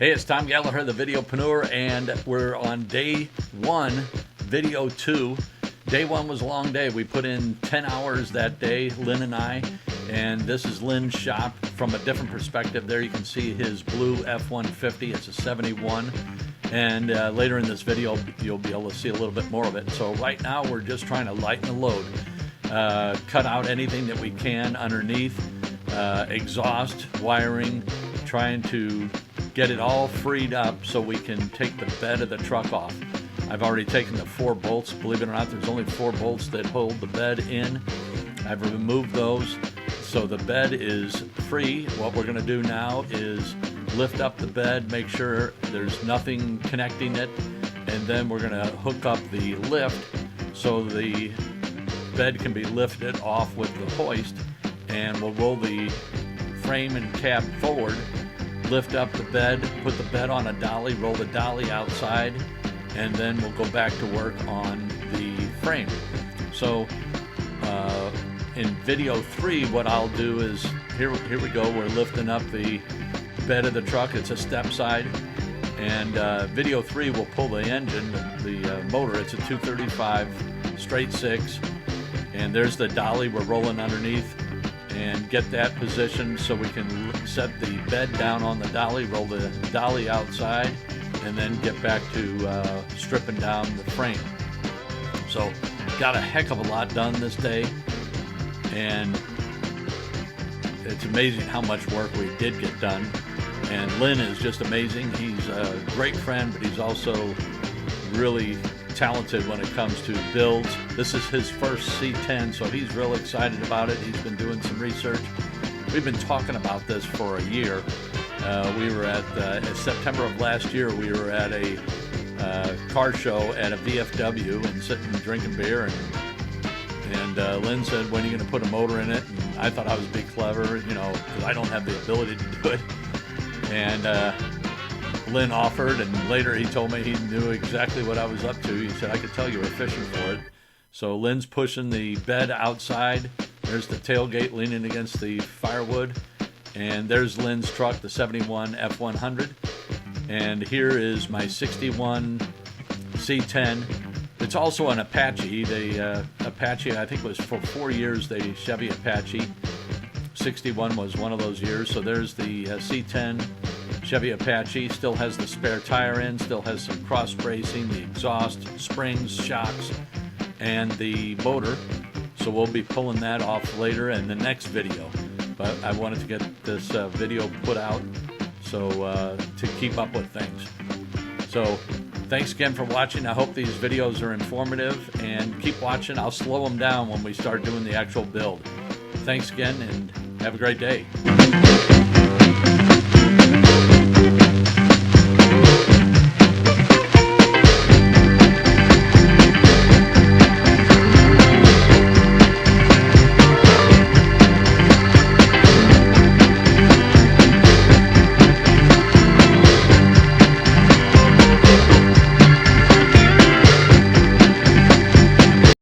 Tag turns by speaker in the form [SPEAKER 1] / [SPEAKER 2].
[SPEAKER 1] Hey, it's Tom Gallagher, the Videopreneur, and we're on day one, video two. Day one was a long day. We put in 10 hours that day, Lynn and I, and this is Lynn's shop from a different perspective. There you can see his blue F-150. It's a 71, and later in this video, you'll be able to see a little bit more of it. So right now, we're just trying to lighten the load, cut out anything that we can underneath, exhaust, wiring, trying to get it all freed up so we can take the bed of the truck off. I've already taken the 4 bolts. Believe it or not, there's only 4 bolts that hold the bed in. I've removed those, so the bed is free. What we're gonna do now is lift up the bed, make sure there's nothing connecting it, and then we're gonna hook up the lift so the bed can be lifted off with the hoist, and we'll roll the frame and cab forward, lift up the bed, put the bed on a dolly, roll the dolly outside, and then we'll go back to work on the frame. So in video 3, what I'll do is, here we go, we're lifting up the bed of the truck. It's a step side, and video 3 will pull the engine, the motor. It's a 235 straight 6, and there's the dolly we're rolling underneath, and get that positioned so we can set the bed down on the dolly, roll the dolly outside, and then get back to stripping down the frame. So got a heck of a lot done this day, and it's amazing how much work we did get done. And Lynn is just amazing. He's a great friend, but he's also really talented when it comes to builds. This is his first C10, so he's real excited about it. He's been doing some research. We've been talking about this for a year. We were at September of last year, we were at a car show at a VFW and sitting and drinking beer, and Lynn said, when are you going to put a motor in it? And I thought I was being clever, you know, because I don't have the ability to do it. And Lynn offered, and later he told me he knew exactly what I was up to. He said, I could tell you were fishing for it. So Lynn's pushing the bed outside. There's the tailgate leaning against the firewood. And there's Lynn's truck, the 71 F100. And here is my 61 C10. It's also an Apache. The Apache, I think, was for 4 years, the Chevy Apache. 61 was one of those years. So there's the C10 Chevy Apache. Still has the spare tire in, still has some cross bracing, the exhaust, springs, shocks, and the motor. So we'll be pulling that off later in the next video. But I wanted to get this video put out so to keep up with things. So thanks again for watching. I hope these videos are informative, and keep watching. I'll slow them down when we start doing the actual build. Thanks again, and have a great day.